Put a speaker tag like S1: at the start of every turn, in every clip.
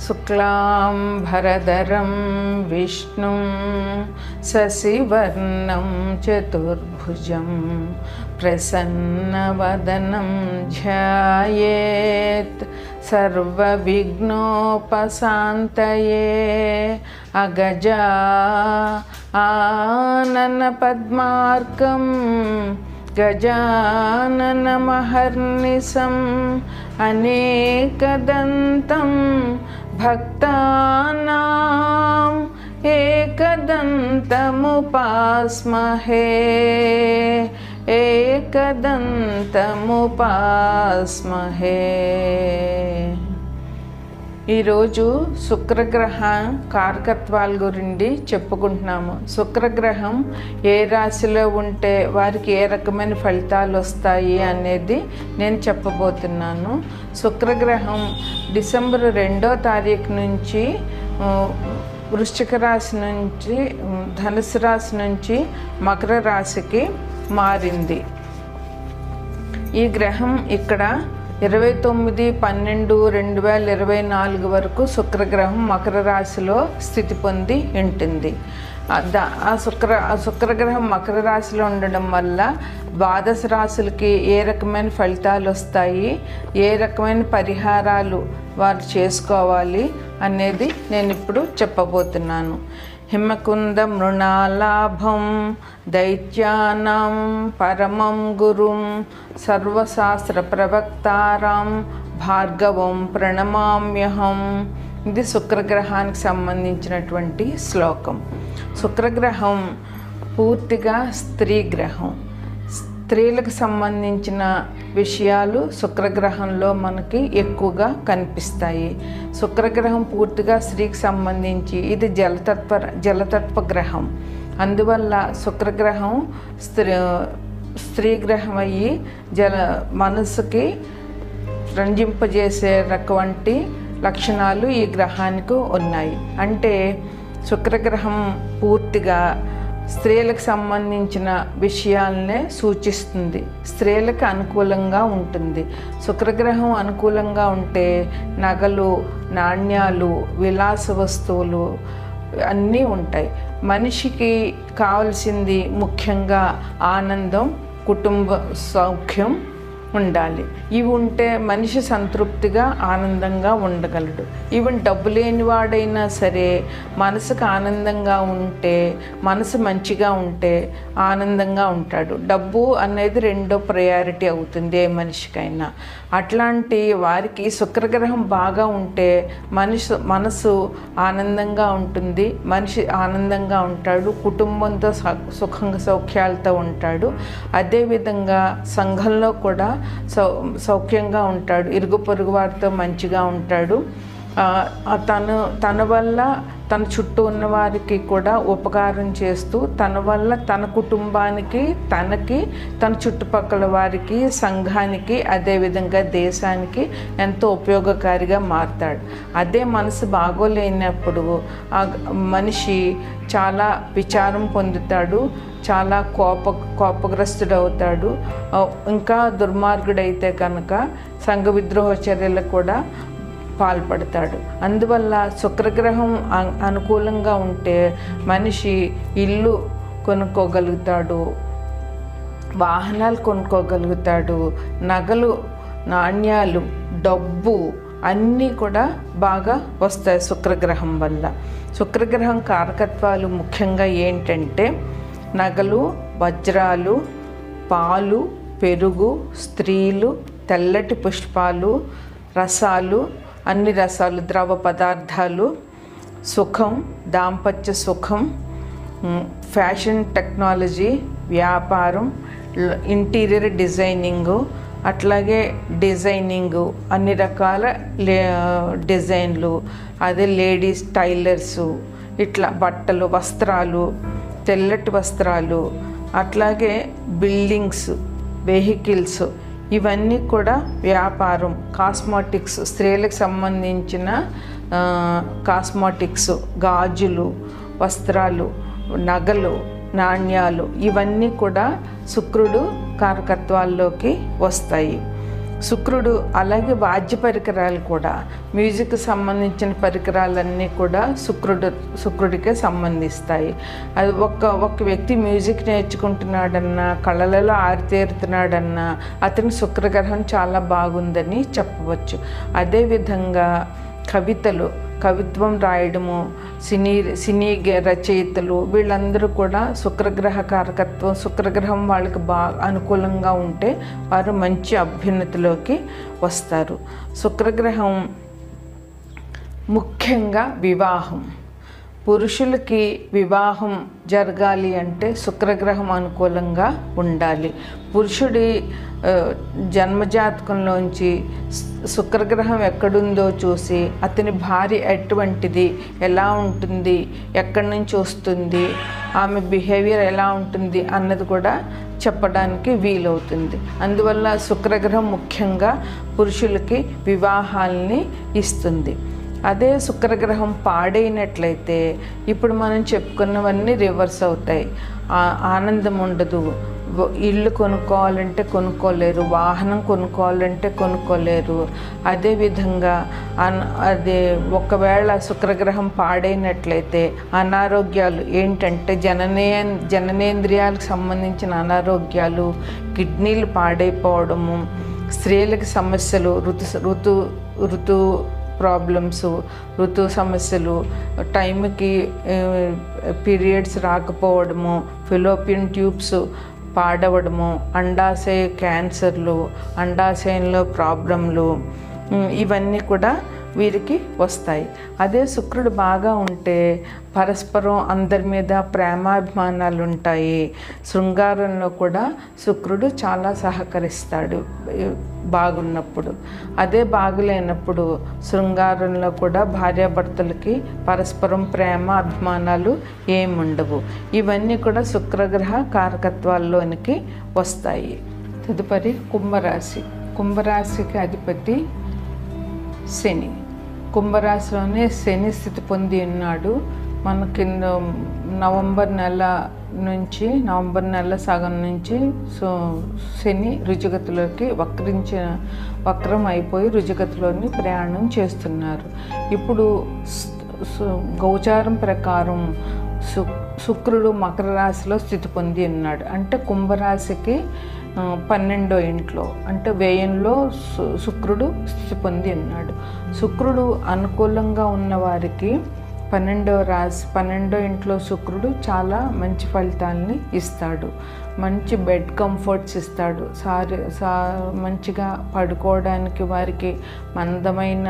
S1: శుక్లాంబరధరం విష్ణుం శశివర్ణం చతుర్భుజం ప్రసన్నవదనం ధ్యాయేత్ సర్వవిఘ్నోపశాంతయే అగజా ఆనన పద్మార్కం గజాననమహర్నిశం అనేకదంతం భక్తానాం ఏకదంతముపాస్మహే ఏకదంతముపాస్మహే. ఈరోజు శుక్రగ్రహ కారకత్వాల గురించి చెప్పుకుంటున్నాము. శుక్రగ్రహం ఏ రాశిలో ఉంటే వారికి ఏ రకమైన ఫలితాలు వస్తాయి అనేది నేను చెప్పబోతున్నాను. శుక్రగ్రహం డిసెంబర్ 2వ తారీఖు నుంచి వృశ్చిక రాశి నుంచి ధనుసు రాశి నుంచి మకర రాశికి మారింది. ఈ గ్రహం ఇక్కడ 29/12/2024 వరకు శుక్రగ్రహం మకర రాశిలో స్థితి పొంది ఉంటుంది. ఆ శుక్రగ్రహం మకర రాశిలో ఉండడం వల్ల ద్వాదశ రాశులకి ఏ రకమైన ఫలితాలు వస్తాయి, ఏ రకమైన పరిహారాలు వారు చేసుకోవాలి అనేది నేను ఇప్పుడు చెప్పబోతున్నాను. హిమకుంద మృణాలాభం దైత్యానాం పరమం గురుం సర్వశాస్త్ర ప్రవక్తారాం భార్గవం ప్రణమామ్యహం. ఇది శుక్రగ్రహానికి సంబంధించినటువంటి శ్లోకం. శుక్రగ్రహం పూర్తిగా స్త్రీ గ్రహం. స్త్రీలకు సంబంధించిన విషయాలు శుక్రగ్రహంలో మనకి ఎక్కువగా కనిపిస్తాయి. శుక్రగ్రహం పూర్తిగా స్త్రీకి సంబంధించి ఇది జలతత్వ గ్రహం. అందువల్ల శుక్రగ్రహం స్త్రీ గ్రహం అయ్యి మనసుకి రంజింపజేసేటువంటి లక్షణాలు ఈ గ్రహానికి ఉన్నాయి. అంటే శుక్రగ్రహం పూర్తిగా స్త్రీలకు సంబంధించిన విషయాలనే సూచిస్తుంది. స్త్రీలకు అనుకూలంగా ఉంటుంది. శుక్రగ్రహం అనుకూలంగా ఉంటే నగలు, నాణ్యాలు, విలాస వస్తువులు అన్నీ ఉంటాయి. మనిషికి కావలసింది ముఖ్యంగా ఆనందం, కుటుంబ సౌఖ్యం ఉండాలి. ఇవి ఉంటే మనిషి సంతృప్తిగా ఆనందంగా ఉండగలడు. ఈవెన్ డబ్బు లేనివాడైనా సరే మనసుకు ఆనందంగా ఉంటే, మనసు మంచిగా ఉంటే ఆనందంగా ఉంటాడు. డబ్బు అనేది రెండో ప్రయారిటీ అవుతుంది ఏ మనిషికైనా. అట్లాంటి వారికి శుక్రగ్రహం బాగా ఉంటే మనసు ఆనందంగా ఉంటుంది, మనిషి ఆనందంగా ఉంటాడు, కుటుంబంతో సౌఖ్యాలతో ఉంటాడు. అదేవిధంగా సంఘంలో కూడా సౌఖ్యంగా ఉంటాడు, ఇరుగు పొరుగు వారితో మంచిగా ఉంటాడు. తన వల్ల తన చుట్టూ ఉన్న వారికి కూడా ఉపకారం చేస్తూ తన వల్ల తన కుటుంబానికి, తనకి, తన చుట్టుపక్కల వారికి, సంఘానికి, అదేవిధంగా దేశానికి ఎంతో ఉపయోగకారిగా మారుతాడు. అదే మనసు బాగోలేనప్పుడు ఆ మనిషి చాలా విచారం పొందుతాడు, చాలా కోపగ్రస్తుడవుతాడు. ఇంకా దుర్మార్గుడైతే కనుక సంఘ విద్రోహ చర్యలకు కూడా పాల్పడతాడు. అందువల్ల శుక్రగ్రహం అనుకూలంగా ఉంటే మనిషి ఇల్లు కొనుక్కోగలుగుతాడు, వాహనాలు కొనుక్కోగలుగుతాడు, నగలు, నాణ్యాలు, డబ్బు అన్నీ కూడా బాగా వస్తాయి శుక్రగ్రహం వల్ల. శుక్రగ్రహం కారకత్వాలు ముఖ్యంగా ఏంటంటే నగలు, వజ్రాలు, పాలు, పెరుగు, స్త్రీలు, తెల్లటి పుష్పాలు, రసాలు, అన్ని రసాలు, ద్రవ పదార్థాలు, సుఖం, దాంపత్య సుఖం, ఫ్యాషన్ టెక్నాలజీ, వ్యాపారం, ఇంటీరియర్ డిజైనింగు, అట్లాగే డిజైనింగు, అన్ని రకాల డిజైన్లు, అదే లేడీస్ టైలర్సు, ఇట్లా బట్టలు, వస్త్రాలు, తెల్లటి వస్త్రాలు, అట్లాగే బిల్డింగ్స్, వెహికల్స్, ఇవన్నీ కూడా వ్యాపారం. కాస్మెటిక్స్, స్త్రీలకు సంబంధించిన కాస్మెటిక్స్, గాజులు, వస్త్రాలు, నగలు, నాణ్యాలు, ఇవన్నీ కూడా శుక్రుడు కారకత్వాల్లోకి వస్తాయి. శుక్రుడు అలాగే వాద్య పరికరాలు కూడా, మ్యూజిక్కి సంబంధించిన పరికరాలన్నీ కూడా శుక్రుడికే సంబంధిస్తాయి. అది ఒక వ్యక్తి మ్యూజిక్ నేర్చుకుంటున్నాడన్నా, కళలలో ఆరితేరుతున్నాడన్నా అతని శుక్రగ్రహం చాలా బాగుందని చెప్పవచ్చు. అదేవిధంగా కవిత్వం రాయడము, సినీ రచయితలు వీళ్ళందరూ కూడా శుక్రగ్రహ కారకత్వం, శుక్రగ్రహం వాళ్ళకి బాగా అనుకూలంగా ఉంటే వారు మంచి అభ్యున్నతిలోకి వస్తారు. శుక్రగ్రహం ముఖ్యంగా వివాహం, పురుషులకి వివాహం జరగాలి అంటే శుక్రగ్రహం అనుకూలంగా ఉండాలి. పురుషుడి జన్మజాతకంలోంచి శుక్రగ్రహం ఎక్కడుందో చూసి అతని భార్య ఎటువంటిది, ఎలా ఉంటుంది, ఎక్కడి నుంచి వస్తుంది, ఆమె బిహేవియర్ ఎలా ఉంటుంది అన్నది కూడా చెప్పడానికి వీలవుతుంది. అందువల్ల శుక్రగ్రహం ముఖ్యంగా పురుషులకి వివాహాల్ని ఇస్తుంది. అదే శుక్రగ్రహం పాడైనట్లయితే ఇప్పుడు మనం చెప్పుకున్నవన్నీ రివర్స్ అవుతాయి. ఆనందం ఉండదు, ఇల్లు కొనుక్కోవాలంటే కొనుక్కోలేరు, వాహనం కొనుక్కోవాలంటే కొనుక్కోలేరు. అదేవిధంగా ఒకవేళ శుక్రగ్రహం పాడైనట్లయితే అనారోగ్యాలు ఏంటంటే జననేంద్రియాలకు సంబంధించిన అనారోగ్యాలు, కిడ్నీలు పాడైపోవడము, స్త్రీలకు సమస్యలు, ఋతు ప్రాబ్లమ్స్, ఋతు సమస్యలు, టైంకి పీరియడ్స్ రాకపోవడము, ఫెలోపియన్ ట్యూబ్స్ పాడవడము, అండాశయ క్యాన్సర్లు, అండాశయంలో ప్రాబ్లంలు, ఇవన్నీ కూడా వీరికి వస్తాయి. అదే శుక్రుడు బాగా ఉంటే పరస్పరం అందరి మీద ప్రేమాభిమానాలు ఉంటాయి. శృంగారంలో కూడా శుక్రుడు చాలా సహకరిస్తాడు బాగున్నప్పుడు. అదే బాగులేనప్పుడు శృంగారంలో కూడా భార్యాభర్తలకి పరస్పరం ప్రేమ అభిమానాలు ఏముండవు. ఇవన్నీ కూడా శుక్రగ్రహ కారకత్వాల్లోనికి వస్తాయి. తదుపరి కుంభరాశికి అధిపతి శని. కుంభరాశిలోనే శని స్థితి పొంది ఉన్నాడు. మనకి నవంబర్ నెల సగం నుంచి శని రుజుగతిలోకి వక్రం అయిపోయి రుజుగతిలోని ప్రయాణం చేస్తున్నారు. ఇప్పుడు గోచారం ప్రకారం శుక్రుడు మకర రాశిలో స్థితి పొంది ఉన్నాడు. అంటే కుంభరాశికి 12వ ఇంట్లో, అంటే వ్యయంలో శుక్రుడు స్థితి పొంది ఉన్నాడు. శుక్రుడు అనుకూలంగా ఉన్నవారికి 12వ ఇంట్లో శుక్రుడు చాలా మంచి ఫలితాలని ఇస్తాడు. మంచి బెడ్ కంఫర్ట్స్ ఇస్తాడు. మంచిగా పడుకోవడానికి వారికి మందమైన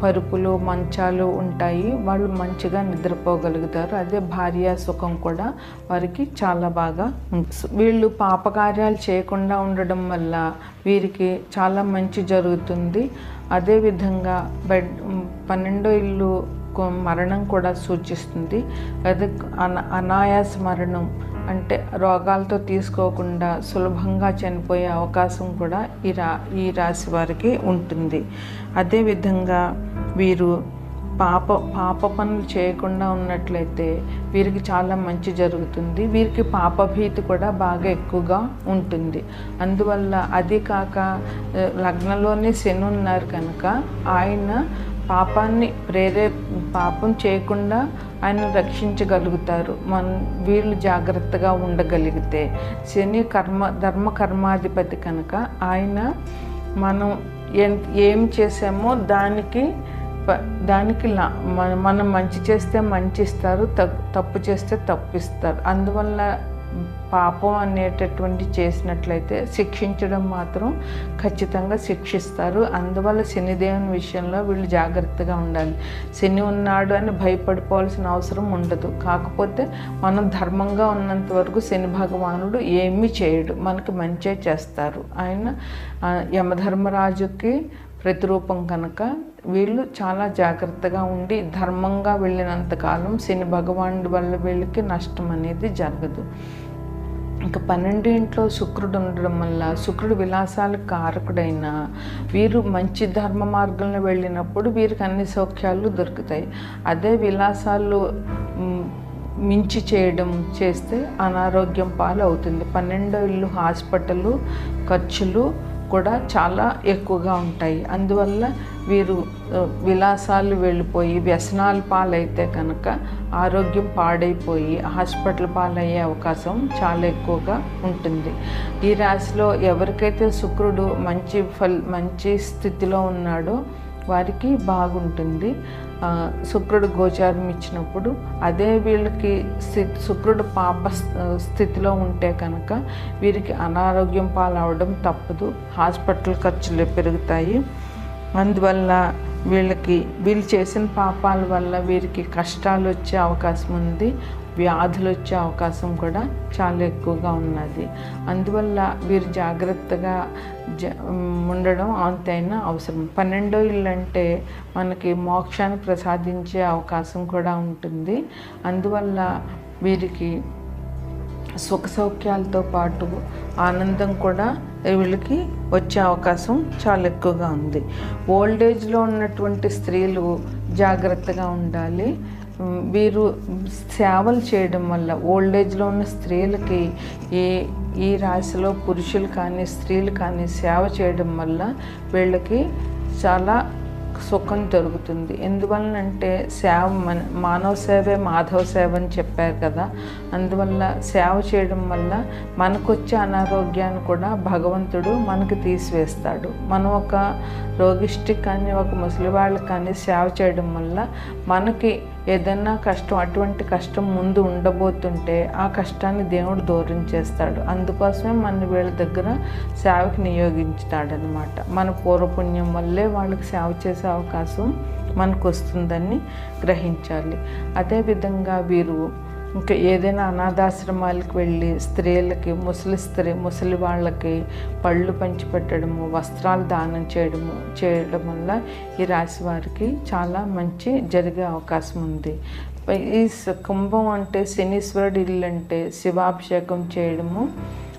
S1: పరుపులు, మంచాలు ఉంటాయి. వాళ్ళు మంచిగా నిద్రపోగలుగుతారు. అదే భార్య సుఖం కూడా వారికి చాలా బాగా ఉంటుంది. వీళ్ళు పాపకార్యాలు చేయకుండా ఉండడం వల్ల వీరికి చాలా మంచి జరుగుతుంది. అదేవిధంగా 12వ ఇల్లు మరణం కూడా సూచిస్తుంది. అదే అనాయాస మరణం అంటే రోగాలతో తీసుకోకుండా సులభంగా చనిపోయే అవకాశం కూడా ఈ రాశి వారికి ఉంటుంది. అదేవిధంగా వీరు పాప పనులు చేయకుండా ఉన్నట్లయితే వీరికి చాలా మంచి జరుగుతుంది. వీరికి పాపభీతి కూడా బాగా ఎక్కువగా ఉంటుంది. అందువల్ల అది కాక లగ్నంలోనే శని ఉన్నారు కనుక ఆయన పాపం చేయకుండా ఆయన రక్షించగలుగుతారు. వీళ్ళు జాగ్రత్తగా ఉండగలిగితే. శని ధర్మకర్మాధిపతి కనుక ఆయన మనం ఏం చేసామో దానికి మనం మంచి చేస్తే మంచి ఇస్తారు, తప్పు చేస్తే తప్పు ఇస్తారు. అందువల్ల పాపం అనేటటువంటి చేసినట్లయితే శిక్షించడం మాత్రం ఖచ్చితంగా శిక్షిస్తారు. అందువల్ల శనిదేవుని విషయంలో వీళ్ళు జాగ్రత్తగా ఉండాలి. శని ఉన్నాడు అని భయపడిపోవాల్సిన అవసరం ఉండదు. కాకపోతే మనం ధర్మంగా ఉన్నంత వరకు శని భగవానుడు ఏమీ చేయడు, మనకి మంచే చేస్తారు. ఆయన యమధర్మరాజుకి ప్రతిరూపం కనుక వీళ్ళు చాలా జాగ్రత్తగా ఉండి ధర్మంగా వెళ్ళినంతకాలం శని భగవానుడి వల్ల వీళ్ళకి నష్టం అనేది జరగదు. ఇంకా 12 ఇంట్లో శుక్రుడు ఉండడం వల్ల శుక్రుడు విలాసాలకు కారకుడైన వీరు మంచి ధర్మ మార్గంలో వెళ్ళినప్పుడు వీరికి అన్ని సౌఖ్యాలు దొరుకుతాయి. అదే విలాసాలు మించి చేస్తే అనారోగ్యం పాలు అవుతుంది. 12వ ఇల్లు హాస్పిటల్ ఖర్చులు, కూడా చాలా ఎక్కువగా ఉంటాయి. అందువల్ల వీరు విలాసాలు వెళ్ళిపోయి వ్యసనాల పాలైతే కనుక ఆరోగ్యం పాడైపోయి హాస్పిటల్ పాలయ్యే అవకాశం చాలా ఎక్కువగా ఉంటుంది. ఈ రాశిలో ఎవరికైతే శుక్రుడు మంచి స్థితిలో ఉన్నాడో వారికి బాగుంటుంది. శుక్రుడు గోచారం ఇచ్చినప్పుడు అదే వీళ్ళకి శుక్రుడు పాప స్థితిలో ఉంటే కనుక వీరికి అనారోగ్యం పాలవడం తప్పదు, హాస్పిటల్ ఖర్చులు పెరుగుతాయి. అందువల్ల వీళ్ళు చేసిన పాపాల వల్ల వీరికి కష్టాలు వచ్చే అవకాశం ఉంది, వ్యాధులు వచ్చే అవకాశం కూడా చాలా ఎక్కువగా ఉన్నది. అందువల్ల వీరు జాగ్రత్తగా ఉండడం అంతైనా అవసరం. 12వ ఇల్లు అంటే మనకి మోక్షాన్ని ప్రసాదించే అవకాశం కూడా ఉంటుంది. అందువల్ల వీరికి సుఖ సౌఖ్యాలతో పాటు ఆనందం కూడా వీళ్ళకి వచ్చే అవకాశం చాలా ఎక్కువగా ఉంది. ఓల్డేజ్లో ఉన్నటువంటి స్త్రీలు జాగ్రత్తగా ఉండాలి. వీరు సేవలు చేయడం వల్ల ఓల్డేజ్లో ఉన్న స్త్రీలకి ఈ రాశిలో పురుషులు కానీ స్త్రీలు కానీ సేవ చేయడం వల్ల వీళ్ళకి చాలా సుఖం దొరుకుతుంది. ఎందువలనంటే మానవ సేవే మాధవ సేవ అని చెప్పారు కదా. అందువల్ల సేవ చేయడం వల్ల మనకొచ్చే అనారోగ్యాన్ని కూడా భగవంతుడు మనకు తీసివేస్తాడు. మనం ఒక రోగిష్టికి కానీ ఒక ముసలి వాళ్ళకి కానీ సేవ చేయడం వల్ల మనకి ఏదైనా కష్టం, అటువంటి కష్టం ముందు ఉండబోతుంటే ఆ కష్టాన్ని దేవుడు దూరం చేస్తాడు. అందుకోసమే మన వీళ్ళ దగ్గర సేవకి నియోగించుతాడనమాట. మన పూర్వపుణ్యం వల్లే వాళ్ళకి సేవ చేసే అవకాశం మనకు వస్తుందని గ్రహించాలి. అదేవిధంగా వీరు ఇంకా ఏదైనా అనాథాశ్రమాలకు వెళ్ళి స్త్రీలకి ముసలి వాళ్ళకి పళ్ళు పంచిపెట్టడము, వస్త్రాలు దానం చేయడం వల్ల ఈ రాశి వారికి చాలా మంచి జరిగే అవకాశం ఉంది. ఈ కుంభం అంటే శనీశ్వరుడి ఇల్లు అంటే శివాభిషేకం చేయడము,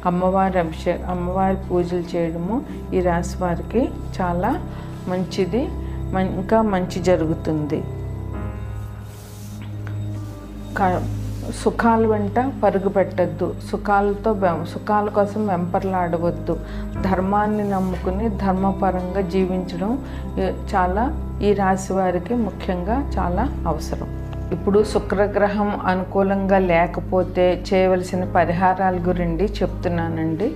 S1: అమ్మవారి పూజలు చేయడము ఈ రాశి వారికి చాలా మంచిది, ఇంకా మంచి జరుగుతుంది. సుఖాల వెంట పరుగు పెట్టద్దు, సుఖాల కోసం వెంపర్లాడవద్దు, ధర్మాన్ని నమ్ముకుని ధర్మపరంగా జీవించడం చాలా ఈ రాశి వారికి ముఖ్యంగా చాలా అవసరం. ఇప్పుడు శుక్రగ్రహం అనుకూలంగా లేకపోతే చేయవలసిన పరిహారాల గురించి చెప్తున్నానండి.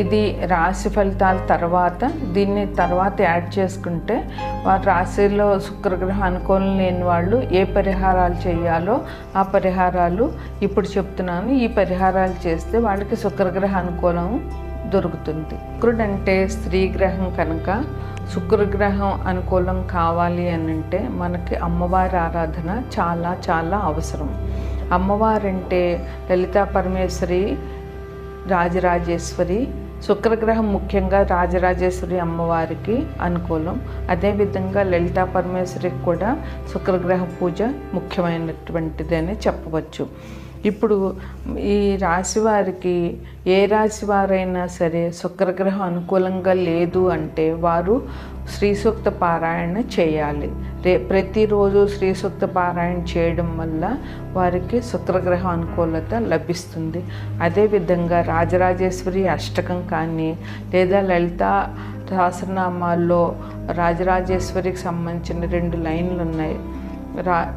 S1: ఇది రాశి ఫలితాల దీన్ని తర్వాత యాడ్ చేసుకుంటే వారి రాశిలో శుక్రగ్రహం అనుకూలం లేని వాళ్ళు ఏ పరిహారాలు చేయాలో ఆ పరిహారాలు ఇప్పుడు చెప్తున్నాను. ఈ పరిహారాలు చేస్తే వాళ్ళకి శుక్రగ్రహ అనుకూలం దొరుకుతుంది. శుక్రుడు అంటే స్త్రీ గ్రహం కనుక శుక్రగ్రహం అనుకూలం కావాలి అనంటే మనకి అమ్మవారి ఆరాధన చాలా చాలా అవసరం. అమ్మవారంటే లలితా పరమేశ్వరి, రాజరాజేశ్వరి. శుక్రగ్రహం ముఖ్యంగా రాజరాజేశ్వరి అమ్మవారికి అనుకూలం. అదేవిధంగా లలితా పరమేశ్వరికి కూడా శుక్రగ్రహ పూజ ముఖ్యమైనటువంటిదని చెప్పవచ్చు. ఇప్పుడు ఈ రాశి వారికి ఏ రాశి వారైనా సరే శుక్రగ్రహం అనుకూలంగా లేదు అంటే వారు శ్రీ సూక్త పారాయణ చేయాలి. ప్రతిరోజు శ్రీ సూక్త పారాయణ చేయడం వల్ల వారికి శుక్రగ్రహం అనుకూలత లభిస్తుంది. అదేవిధంగా రాజరాజేశ్వరి అష్టకం కానీ లేదా లలితా సహస్రనామాల్లో రాజరాజేశ్వరికి సంబంధించిన 2 లైన్లు ఉన్నాయి.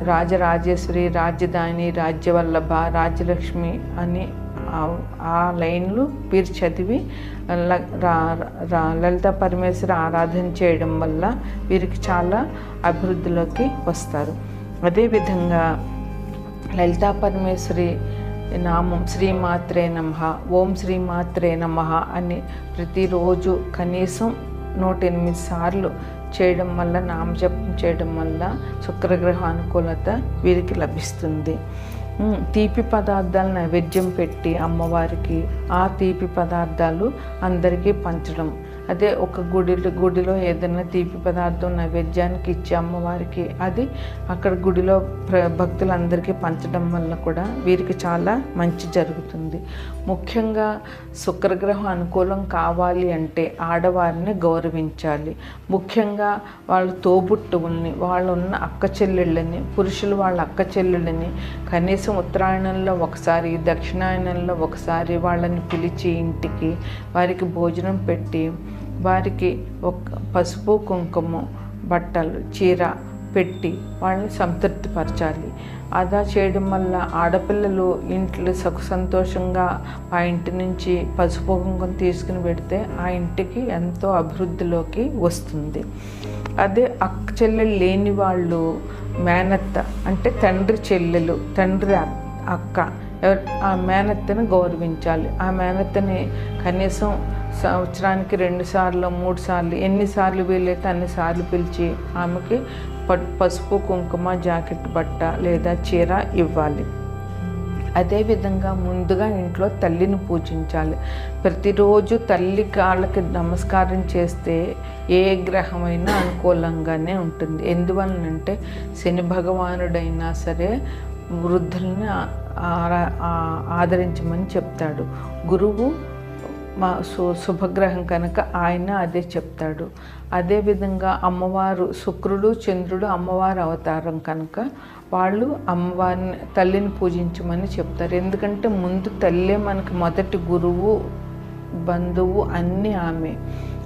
S1: రాజరాజేశ్వరి, రాజధాని, రాజ్యవల్లభ, రాజ్యలక్ష్మి అని ఆ లైన్లు వీరు చదివి లలితా పరమేశ్వరి ఆరాధన చేయడం వల్ల వీరికి చాలా అభివృద్ధిలోకి వస్తారు. అదేవిధంగా లలితా పరమేశ్వరి నామం శ్రీమాత్రే నమః, ఓం శ్రీమాత్రే నమః అని ప్రతిరోజు కనీసం 108 సార్లు చేయడం వల్ల, నామజపం చేయడం వల్ల శుక్రగ్రహ అనుకూలత వీరికి లభిస్తుంది. తీపి పదార్థాలు నైవేద్యం పెట్టి అమ్మవారికి ఆ తీపి పదార్థాలు అందరికీ పంచడం. అదే ఒక గుడిలో ఏదైనా తీపి పదార్థం నైవేద్యానికి ఇచ్చి అమ్మవారికి అది అక్కడ గుడిలో భక్తులందరికీ పంచడం వల్ల కూడా వీరికి చాలా మంచి జరుగుతుంది. ముఖ్యంగా శుక్రగ్రహం అనుకూలం కావాలి అంటే ఆడవారిని గౌరవించాలి. ముఖ్యంగా వాళ్ళ తోబుట్టువుల్ని, వాళ్ళు ఉన్న అక్క చెల్లెళ్ళని, పురుషులు వాళ్ళ అక్క చెల్లెళ్ళని కనీసం ఉత్తరాయణంలో ఒకసారి, దక్షిణాయనంలో ఒకసారి వాళ్ళని పిలిచి ఇంటికి వారికి భోజనం పెట్టి వారికి ఒక పసుపు కుంకుమ బట్టలు చీర పెట్టి వాళ్ళని సంతృప్తిపరచాలి. అలా చేయడం వల్ల ఆడపిల్లలు ఇంట్లో సుఖ సంతోషంగా ఆ ఇంటి నుంచి పసుపు కుంకుమ తీసుకుని పెడితే ఆ ఇంటికి ఎంతో అభివృద్ధిలోకి వస్తుంది. అదే అక్క చెల్లెలు లేని వాళ్ళు మేనత్త అంటే తండ్రి చెల్లెలు, తండ్రి అక్క, ఆ మేనత్తని గౌరవించాలి. ఆ మేనత్తని కనీసం సంవత్సరానికి 2 సార్లు 3 సార్లు ఎన్నిసార్లు వీలైతే అన్నిసార్లు పిలిచి ఆమెకి పసుపు కుంకుమ జాకెట్ బట్ట లేదా చీర ఇవ్వాలి. అదేవిధంగా ముందుగా ఇంట్లో తల్లిని పూజించాలి. ప్రతిరోజు తల్లి కాళ్ళకి నమస్కారం చేస్తే ఏ గ్రహమైనా అనుకూలంగానే ఉంటుంది. ఎందువలనంటే శని భగవానుడైనా సరే వృద్ధుల్ని ఆదరించమని చెప్తాడు. గురువు మా శుభగ్రహం కనుక ఆయన అదే చెప్తాడు. అదేవిధంగా అమ్మవారు శుక్రుడు చంద్రుడు అమ్మవారి అవతారం కనుక వాళ్ళు అమ్మవారిని తల్లిని పూజించమని చెప్తారు. ఎందుకంటే ముందు తల్లే మనకి మొదటి గురువు బంధువు అన్నీ ఆమె.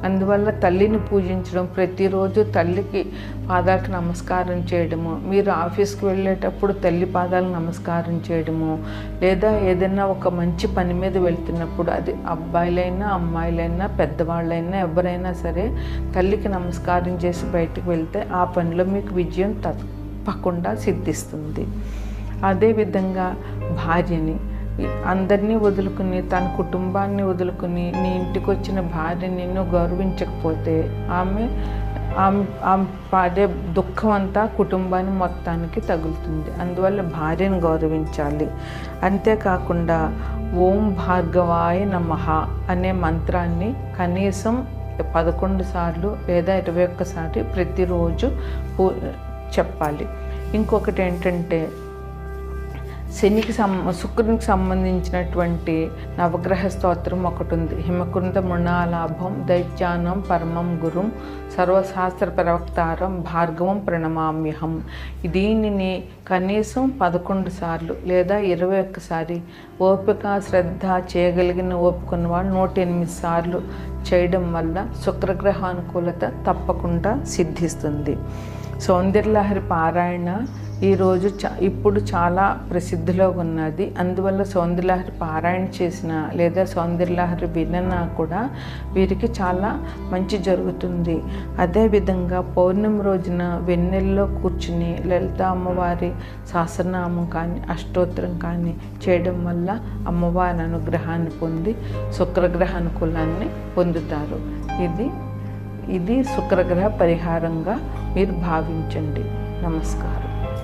S1: అందువల్ల తల్లిని పూజించడం, ప్రతిరోజు తల్లికి పాదాలకు నమస్కారం చేయడము, మీరు ఆఫీస్కి వెళ్ళేటప్పుడు తల్లి పాదాలకు నమస్కారం చేయడము, లేదా ఏదైనా ఒక మంచి పని మీద వెళ్తున్నప్పుడు అది అబ్బాయిలైనా అమ్మాయిలైనా పెద్దవాళ్ళైనా ఎవరైనా సరే తల్లికి నమస్కారం చేసి బయటకు వెళ్తే ఆ పనిలో మీకు విజయం తప్పకుండా సిద్ధిస్తుంది. అదేవిధంగా భార్యని అందరినీ వదులుకుని తన కుటుంబాన్ని వదులుకుని నీ ఇంటికి వచ్చిన భార్య నిన్ను గౌరవించకపోతే ఆమె పాడే దుఃఖం అంతా కుటుంబాన్ని మొత్తానికి తగులుతుంది. అందువల్ల భార్యను గౌరవించాలి. అంతేకాకుండా ఓం భార్గవాయ నమః అనే మంత్రాన్ని కనీసం 11 సార్లు లేదా 21 సార్లు ప్రతిరోజు చెప్పాలి. ఇంకొకటి ఏంటంటే శుక్రునికి సంబంధించినటువంటి నవగ్రహ స్తోత్రం ఒకటి ఉంది. హిమకుంద మృణాలాభం దైత్యానం పరమం గురుం సర్వశాస్త్ర ప్రవక్తారం భార్గవం ప్రణమామ్యహం. దీనిని కనీసం 11 సార్లు లేదా 21 సారి ఓపిక శ్రద్ధ చేయగలిగిన ఓపికన్న వాళ్ళు 108 సార్లు చేయడం వల్ల శుక్రగ్రహ అనుకూలత తప్పకుండా సిద్ధిస్తుంది. సౌందర్యలహరి పారాయణ ఈరోజు ఇప్పుడు చాలా ప్రసిద్ధిలో ఉన్నది. అందువల్ల సౌందర్యలహరి పారాయణ చేసిన లేదా సౌందర్యలహరి విననా కూడా వీరికి చాలా మంచి జరుగుతుంది. అదేవిధంగా పౌర్ణమి రోజున వెన్నెల్లో కూర్చుని లలిత అమ్మవారి సహస్రనామం కానీ అష్టోత్తరం కానీ చేయడం వల్ల అమ్మవారి అనుగ్రహాన్ని పొంది శుక్రగ్రహ అనుకూలాన్ని పొందుతారు. ఇది శుక్రగ్రహ పరిహారంగా మీరు భావించండి. నమస్కారం.